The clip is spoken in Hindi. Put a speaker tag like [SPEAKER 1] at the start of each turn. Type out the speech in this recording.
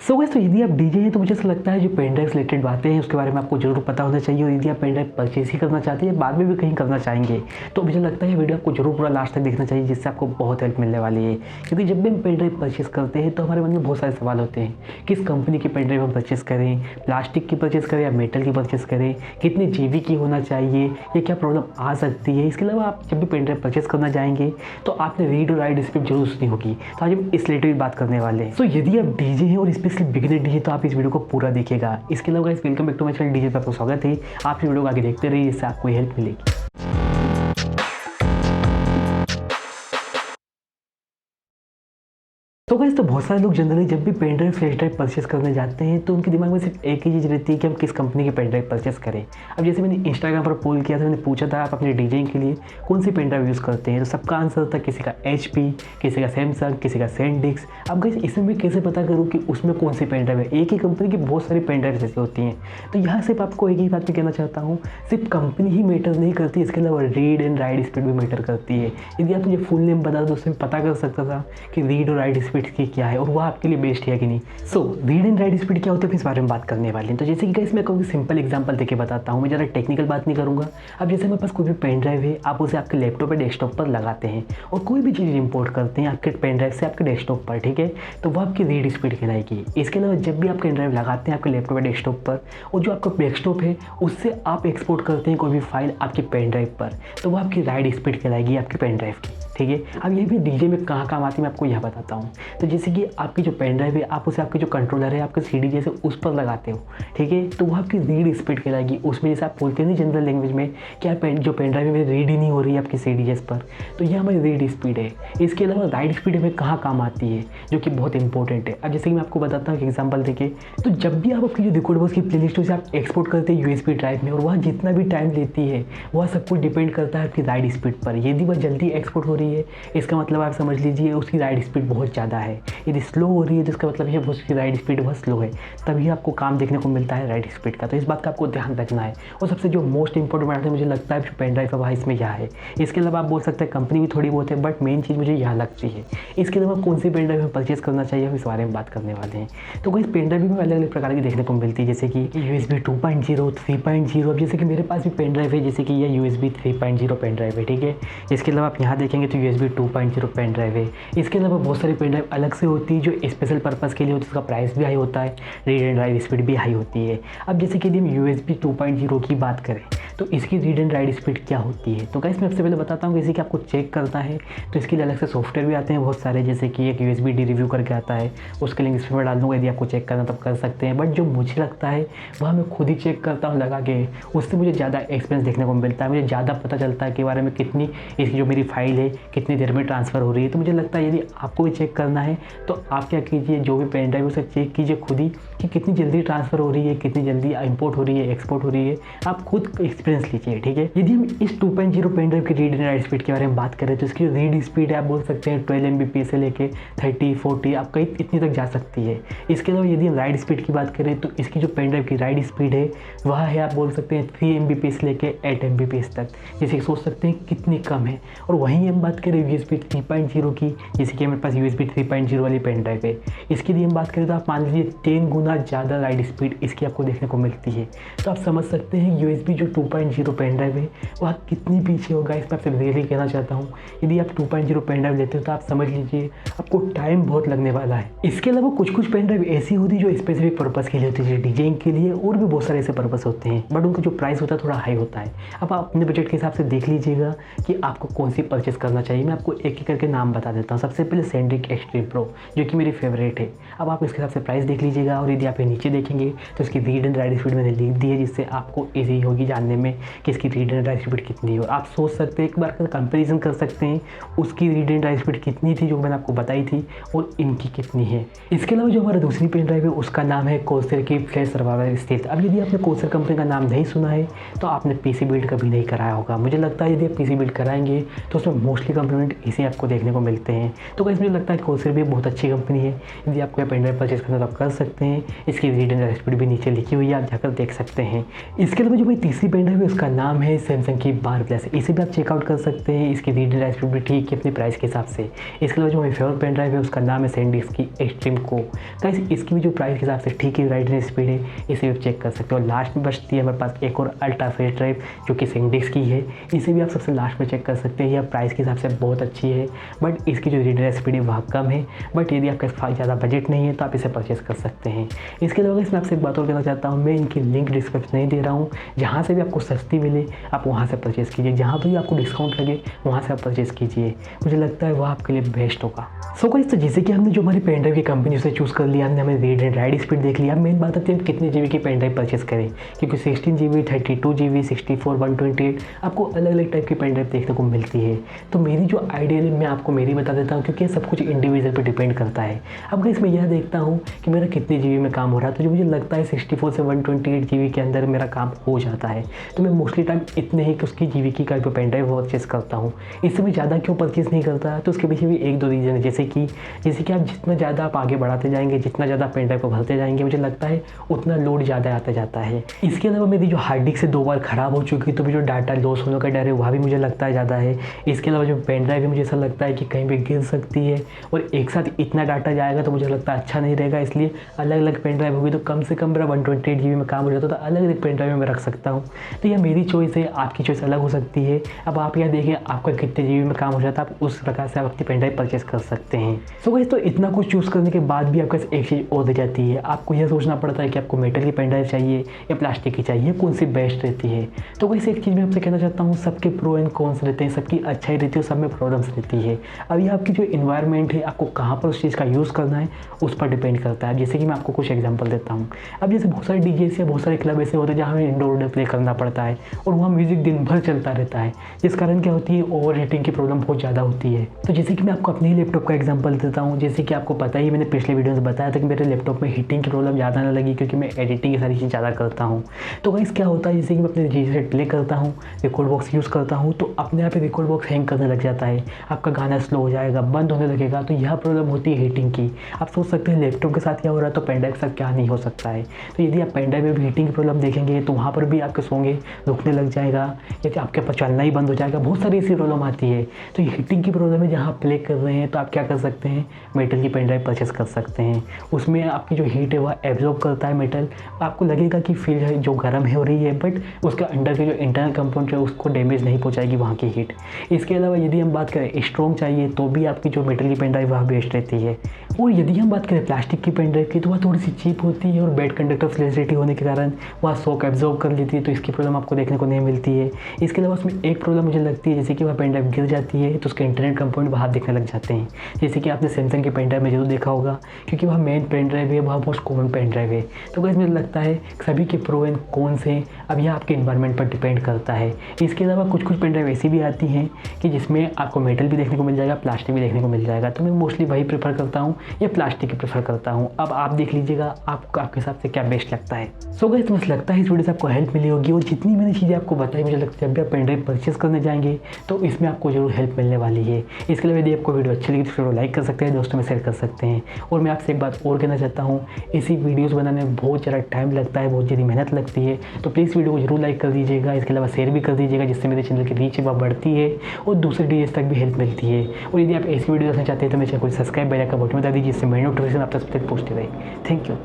[SPEAKER 1] सो गाइस, तो यदि आप डीजे हैं तो मुझे ऐसा लगता है जो पेन ड्राइव रिलेटेड बातें हैं उसके बारे में आपको जरूर पता होना चाहिए। और यदि आप पेन ड्राइव परचेज ही करना चाहते हैं, बाद में भी कहीं करना चाहेंगे, तो मुझे लगता है ये वीडियो आपको जरूर पूरा लास्ट तक देखना चाहिए, जिससे आपको बहुत हेल्प मिलने वाली है। क्योंकि जब भी हम पेन ड्राइव परचेज करते हैं तो हमारे मन में बहुत सारे सवाल होते हैं, किस कंपनी की पेन ड्राइव हम परचेज करें, प्लास्टिक की परचेज करें या मेटल की परचेज करें, कितने जीबी की होना चाहिए, ये क्या प्रॉब्लम आ सकती है। इसके अलावा आप जब भी पेन ड्राइव परचेज करना जाएंगे तो आपने रीड और राइट स्क्रिप्ट जरूर सुनी होगी। तो आज हम इस रिलेटेड बात करने वाले हैं। तो यदि आप डीजे हैं और स्पेशली बिगिनर डीजे, तो आप इस वीडियो को पूरा देखिएगा। इसके अलावा guys, welcome back to my channel DJ पे आपका स्वागत है। आप इस वीडियो को आगे देखते रहिए, इससे आपको हेल्प मिलेगी। तो गाइस, तो बहुत सारे लोग जनरली जब भी pen drive flash drive purchase करने जाते हैं तो उनके दिमाग में सिर्फ एक ही चीज़ रहती है कि हम किस कंपनी की पेन ड्राइव परचेस करें। अब जैसे मैंने इंस्टाग्राम पर पोल किया था, मैंने पूछा था आप अपने डीजेइंग के लिए कौन सी पेन ड्राइव यूज़ करते हैं, तो सबका आंसर था किसी का HP, किसी का सैमसंग, किसी का सैनडिस्क। अब गाइस, इसमें मैं कैसे पता करूँ कि उसमें कौन सी पेन ड्राइव है। एक ही कंपनी की बहुत सारी पेन ड्राइव जैसी होती हैं। तो यहाँ सिर्फ आपको एक ही बात मैं कहना चाहता हूँ, सिर्फ कंपनी ही मैटर नहीं करती, इसके अलावा रीड एंड राइट स्पीड भी मैटर करती है। यदि आप मुझे फुल नेम बता दो तो उससे पता कर सकता था कि रीड और राइट स्पीड की क्या है और वो आपके लिए बेस्ट है कि नहीं। So read and right speed क्या होता है, इस बारे में बात करने वाले हैं। तो जैसे कि गाइस, मैं कहूँगी सिंपल एग्जांपल देके बताता हूँ, मैं ज़्यादा टेक्निकल बात नहीं करूँगा। अब जैसे मेरे पास कोई भी पेन ड्राइव है, आप उसे आपके लैपटॉप या डेस्कटॉप पर लगाते हैं और कोई भी चीज़ इंपोर्ट करते हैं आपके पेन ड्राइव से आपके डेस्कटॉप पर, ठीक है, तो वो आपकी रीड स्पीड कहलाएगी। इसके अलावा जब भी आप पेन ड्राइव लगाते हैं आपके लैपटॉप या डेस्कटॉप पर और जो आपका डेस्कटॉप है उससे आप एक्सपोर्ट करते हैं कोई भी फाइल आपकी पेन ड्राइव पर, तो वो आपकी राइट स्पीड कहलाएगी आपकी पेन ड्राइव की, ठीक है। अब ये भी डीजे में कहाँ काम आती है मैं आपको यह बताता हूँ। तो जैसे कि आपकी जो पेन ड्राइव है, आप उसे आपके जो कंट्रोलर है आपके CD जैसे उस पर लगाते हो, ठीक है, तो वो आपकी रीड स्पीड कहलाएगी। उसमें जैसे आप बोलते हैं ना जनरल लैंग्वेज में कि आप जो पेन ड्राइव है रीड ही नहीं हो रही है आपकी CD जैस पर, तो ये हमारी रीड स्पीड है। इसके अलावा राइट स्पीड हमें कहाँ काम आती है, जो कि बहुत इंपॉर्टेंट है। अब जैसे कि मैं आपको बताता हूँ एक एग्जाम्पल देके, तो जब भी आप अपनी जो रिकॉर्डेबल्स की प्लेलिस्ट उसे आप एक्सपोर्ट करते हैं USB ड्राइव में और वह जितना भी टाइम लेती है वह सब कुछ डिपेंड करता है आपकी राइट स्पीड पर। यदि वह जल्दी एक्सपोर्ट हो रही है इसका मतलब आप समझ लीजिए उसकी राइड स्पीड बहुत ज़्यादा है। यदि स्लो हो रही है तो इसका मतलब है उसकी राइड स्पीड बहुत स्लो है, तभी आपको काम देखने को मिलता है राइड स्पीड का। तो इस बात का आपको ध्यान रखना है। और सबसे जो मोस्ट इंपॉर्टेंट बात है मुझे लगता है जो पेन ड्राइव का इसमें यह है। इसके अलावा आप बोल सकते हैं कंपनी भी थोड़ी बहुत है, बट मेन चीज़ मुझे यहाँ लगती है। इसके अलावा कौन सी पेन ड्राइव में परचेज करना चाहिए हम इस बारे में बात करने वाले हैं। तो कोई पेन ड्राइव में अलग अलग प्रकार की देखने को मिलती है, जैसे कि USB 2.0, 3.0। अब जैसे कि मेरे पास भी पेन ड्राइव है, जैसे कि यह USB 3.0 पेन ड्राइव है, ठीक है। इसके अलावा आप यहाँ देखेंगे तो USB 2.0 पेन ड्राइव है। इसके अलावा बहुत सारी पेन ड्राइव अलग से होती है जो स्पेशल पर्पज़ के लिए होती है, उसका प्राइस भी हाई होता है, रीड एंड राइट स्पीड भी हाई होती है। अब जैसे कि यदि हम USB 2.0 की बात करें तो इसकी रीड एंड राइट स्पीड क्या होती है, तो गाइस मैं सबसे पहले बताता हूँ जैसे कि आपको चेक करता है तो इसके लिए अलग से सॉफ्टवेयर भी आते हैं बहुत सारे, जैसे कि एक USB D रिव्यू करके आता है, उसके लिंक इसमें डाल दूँगा, यदि आपको चेक करना तब कर सकते हैं। बट जो मुझे लगता है वह मैं खुद ही चेक करता हूँ लगा के, उससे मुझे ज़्यादा एक्सपीरियंस देखने को मिलता है, मुझे ज़्यादा पता चलता है कि बारे में कितनी इसकी जो मेरी फाइल है कितनी देर में ट्रांसफ़र हो रही है। तो मुझे लगता है यदि आपको भी चेक करना है तो आप क्या कीजिए, जो भी पेन ड्राइव उसे चेक कीजिए खुद ही कि कितनी जल्दी ट्रांसफ़र हो रही है, कितनी जल्दी इंपोर्ट हो रही है, एक्सपोर्ट हो रही है, आप खुद एक्सपीरियंस लीजिए, ठीक है। यदि हम इस 2.0 पेन ड्राइव की रीड एंड राइट स्पीड के बारे में बात करें तो इसकी रीड स्पीड है आप बोल सकते हैं 12 MB से लेके 30, 40 आप कहीं इतनी तक जा सकती है। इसके अलावा यदि हम राइट स्पीड की बात करें तो इसकी जो पेन ड्राइव की राइट स्पीड है वह है आप बोल सकते हैं 3 MB से लेके 8 MB तक, जैसे सोच सकते हैं कितनी कम है। और वहीं हम बात करें USB 3.0 की, जैसे कि हमारे पास USB 3.0 वाली पेन ड्राइव है, इसकी यदि हम बात करें तो आप मान लीजिए 10 गुना ज़्यादा राइड स्पीड इसकी आपको देखने को मिलती है। तो आप समझ सकते हैं USB जो 2.0 पेन ड्राइव है वह कितनी पीछे होगा। इस पर आपसे रियली कहना चाहता हूँ यदि आप 2.0 पेन ड्राइव लेते हो तो आप समझ लीजिए आपको टाइम बहुत लगने वाला है। इसके अलावा कुछ पेन ड्राइव ऐसी होती है जो स्पेसिफिक पर्पज़ के लिए होती है, जैसे डीजेइंग के लिए, और भी बहुत सारे ऐसे पर्पज़ होते हैं, बट उनका जो प्राइस होता है थोड़ा हाई होता है। अब आप अपने बजट के हिसाब से देख लीजिएगा कि आपको कौन सी परचेस करना चाहिए। मैं आपको एक एक करके नाम बता देता हूँ। सबसे पहले सैनडिस्क एक्सट्रीम प्रो जो कि मेरी फेवरेट है। अब आप इसके हिसाब से प्राइस देख लीजिएगा और यदि आप नीचे देखेंगे तो इसकी रीड एंड राइट स्पीड मैंने लिख दी है, जिससे आपको ईजी होगी जानने में कि इसकी रीड एंड राइट स्पीड कितनी है। और आप सोच सकते हैं एक बार कंपेरिजन कर सकते हैं उसकी रीड एंड राइट स्पीड कितनी थी जो मैंने आपको बताई थी और इनकी कितनी है। इसके अलावा जो हमारा दूसरी पेन ड्राइव है उसका नाम है कोर्सर की फ्लैश सर्वाइवल स्टील्थ। अब यदि आपने कोर्सर कंपनी का नाम नहीं सुना है तो आपने PC बिल्ड कभी नहीं कराया होगा। मुझे लगता है यदि आप PC बिल्ड कराएंगे तो उसमें मोस्टली कंपोनेंट इसी आपको देखने को मिलते हैं। तो गाइस मुझे लगता है कोर्सर भी बहुत अच्छी कंपनी है। यदि आपको पेन ड्राइव परचेस करना तो आप कर सकते हैं। इसकी रीड एंड राइट स्पीड भी नीचे लिखी हुई है, आप जाकर देख सकते हैं। इसके अलावा जो मेरी तीसरी पेन ड्राइव है उसका नाम है सैमसंग की बार प्लस। इसे भी आप चेकआउट कर सकते हैं। इसकी रीड एंड राइट स्पीड भी ठीक है अपने प्राइस के हिसाब से। इसके अलावा जो मेरी फेवरेट पेन ड्राइव है उसका नाम है सैनडिस्क की एक्सट्रीम को। गाइस इसकी भी जो प्राइस के हिसाब से ठीक है राइट एंड स्पीड है, इसे भी आप चेक कर सकते हो। लास्ट में बचती है हमारे पास एक और अल्ट्रा फेस ड्राइव जो कि सैनडिस्क की है। इसे भी आप सबसे लास्ट में चेक कर सकते हैं। यह प्राइस के हिसाब से बहुत अच्छी है, बट इसकी जो रीड एंड स्पीड है वह कम है। बट यदि आपके पास ज़्यादा बजट नहीं है तो आप इसे परचेस कर सकते हैं। इसके अलावा इसमें आपसे एक बात और कहना चाहता हूँ, मैं इनकी लिंक डिस्क्रिप्शन नहीं दे रहा हूँ। जहाँ से भी आपको सस्ती मिले आप वहाँ से परचेस कीजिए, जहाँ पर भी आपको डिस्काउंट लगे वहाँ से आप परचेस कीजिए। मुझे लगता है वह आपके लिए बेस्ट होगा। सो गाइस, तो जैसे कि हमने जो हमारी पेन ड्राइव की कंपनी उसे चूज़ कर लिया, हमने हमें रीड एंड राइट स्पीड देख लिया। मेन बात आती है कितने GB की पेन ड्राइव परचेस करें, क्योंकि 16 GB, 32 GB, 64, 128 आपको अलग अलग टाइप की पेन ड्राइव देखने को मिलती है। तो मेरी जो आइडियल है मैं आपको मेरी बता देता हूँ, क्योंकि सब कुछ इंडिविजुअल पर डिपेंड करता है। अब गाइस मैं यह देखता हूँ कि मेरा कितने GB में काम हो रहा है, तो जो मुझे लगता है 64 से 128 GB के अंदर मेरा काम हो जाता है, तो मैं मोस्टली टाइम इतने ही उसकी GB की पेन ड्राइव परचेस करता हूँ। इससे मैं ज़्यादा क्यों परचेस नहीं करता, तो उसके पीछे भी एक दो रीज़न है। जैसे कि आप जितना ज़्यादा आप आगे बढ़ाते जाएंगे, जितना ज़्यादा पेन ड्राइव को भरते जाएंगे, मुझे लगता है उतना लोड ज़्यादा आता जाता है। इसके अलावा मेरी जो हार्ड डिस्क से 2 बार ख़राब हो चुकी, तो भी जो डाटा लॉस होने का डर है वह भी मुझे लगता है ज़्यादा है। इसके अलावा जो पेन ड्राइव है मुझे ऐसा लगता है कि कहीं भी गिर सकती है, और एक साथ इतना डाटा जाएगा तो मुझे लगता है अच्छा नहीं रहेगा। इसलिए अलग अलग पेन ड्राइव होगी तो कम से कम मेरा 128 GB में काम हो जाता है, तो अलग अलग पेन ड्राइव में मैं रख सकता हूँ। तो यह मेरी चॉइस है, आपकी चॉइस अलग हो सकती है। अब आप यह देखें आपका कितने GB में काम हो जाता है, आप उस प्रकार से आप अपनी पेन ड्राइव परचेस कर सकते हैं। सो गाइस, तो इतना कुछ चूज़ करने के बाद भी आपके पास एक चीज़ और रह जाती है। आपको यह सोचना पड़ता है कि आपको मेटल की पेन ड्राइव चाहिए या प्लास्टिक की चाहिए, कौन सी बेस्ट रहती है। तो गाइस एक चीज़ मैं आपसे कहना चाहता हूँ, सबके प्रो एंड कॉन्स रहते हैं, सबकी अच्छाई रहती है और सब में प्रॉब्लम्स रहती है। अब ये आपकी जो इन्वायरमेंट है, आपको कहाँ पर उस चीज़ का यूज़ करना है उस पर डिपेंड करता है। जैसे कि मैं आपको कुछ एग्जांपल देता हूँ। अब जैसे बहुत सारे डीजेस या बहुत सारे क्लब ऐसे होते हैं जहाँ हमें इंडोर प्ले करना पड़ता है और वहाँ म्यूज़िक दिन भर चलता रहता है, जिस कारण क्या होती है ओवर हीटिंग की प्रॉब्लम बहुत ज़्यादा होती है। तो जैसे कि मैं आपको अपने ही लैपटॉप का एग्जाम्पल देता हूँ। जैसे कि आपको पता ही, मैंने पिछले वीडियो में बताया था कि मेरे लैपटॉप में हीटिंग की प्रॉब्लम ज़्यादा ना लगी, क्योंकि मैं एडिटिंग की सारी चीज़ ज़्यादा करता हूँ। तो गाइस क्या होता है, जैसे कि मैं अपने डीजे से प्ले करता हूँ, रिकॉर्ड बॉक्स यूज़ करता हूँ, तो अपने आप ही रिकॉर्ड बॉक्स हैंग करने लग जाता है, आपका गाना स्लो हो जाएगा, बंद होने लगेगा। तो यह प्रॉब्लम होती है हीटिंग की। आप सोच सकते हैं लैपटॉप के साथ क्या हो रहा है, तो पेन ड्राइव के साथ क्या नहीं हो सकता है। तो यदि आप पेन ड्राइव में भी हीटिंग की प्रॉब्लम देखेंगे तो वहाँ पर भी आपके सोंगे रुकने लग जाएगा, या आपके पास चलना ही बंद हो जाएगा। बहुत सारी ऐसी प्रॉब्लम आती है। तो ये हीटिंग की प्रॉब्लम है, जहाँ आप प्ले कर रहे हैं तो आप क्या कर सकते हैं, मेटल की पेन ड्राइव परचेस कर सकते हैं। उसमें आपकी जो हीट है वह एब्जॉर्ब करता है मेटल। आपको लगेगा कि फील है जो गर्म हो रही है, बट उसका अंदर के जो इंटरनल कंपाउंड है उसको डैमेज नहीं पहुंचाएगी वहाँ की हीट। इसके अलावा यदि हम बात करें स्ट्रॉन्ग चाहिए तो भी आपकी जो मेटल की पेन ड्राइव वह बेस्ट रहती है। और यदि हम बात करें प्लास्टिक की पेन ड्राइव की, तो वह थोड़ी सी चीप होती है और बैड कंडक्टर फ्लेसिलिटी होने के कारण वह शॉक एब्जॉर्ब कर लेती है, तो इसकी प्रॉब्लम आपको देखने को नहीं मिलती है। इसके अलावा उसमें एक प्रॉब्लम मुझे लगती है, जैसे कि वह पेन ड्राइव गिर जाती है तो उसके इंटरनेट कंपाउंड बाहर दिखने लग जाते हैं। जैसे कि आपने सैमसंग की पेन ड्राइव में जरूर देखा होगा, क्योंकि वह मेन पेन ड्राइव है, वह मोस्ट कॉमन पेन ड्राइव है। तो गाइस मुझे लगता है सभी के प्रो एंड कॉन्स हैं। अब यह आपके इन्वायरमेंट पर डिपेंड करता है। इसके अलावा कुछ पेन ड्राइव ऐसी भी आती हैं कि जिसमें आपको मेटल भी देखने को मिल जाएगा, प्लास्टिक भी देखने को मिल जाएगा। तो मैं मोस्टली वही प्रेफर करता हूँ, या प्लास्टिक की प्रेफर करता हूँ। अब आप देख लीजिएगा आपके हिसाब से क्या बेस्ट लगता है। सो गाइस मुझे लगता है इस वीडियो से आपको हेल्प मिली होगी, और जितनी मैंने चीज़ें आपको बताई मुझे लगता है जब भी आप पेन ड्राइव परचेस करने जाएंगे तो इसमें आपको जरूर हेल्प मिलने वाली है। इसके लिए यदि आपको वीडियो अच्छी लगी तो वीडियो लाइक कर सकते हैं, दोस्तों में शेयर कर सकते हैं। और मैं आपसे एक बात और कहना चाहता हूँ, इसी वीडियोज़ बनाने में बहुत ज़्यादा टाइम लगता है, बहुत ज़्यादा मेहनत लगती है, तो प्लीज़ वीडियो को जरूर लाइक कर दीजिएगा। इसके अलावा शेयर भी कर दीजिएगा, जिससे मेरे चैनल की रीच वह बढ़ती है और दूसरे डीएस तक भी हेल्प मिलती है। और यदि आप ऐसी वीडियो देखना चाहते हैं तो मेरे चैनल को सब्सक्राइब बेल का बटन बता दीजिए, जिससे मेरी नोटिफिकेशन आप तक पहुँचती रहे। Thank you.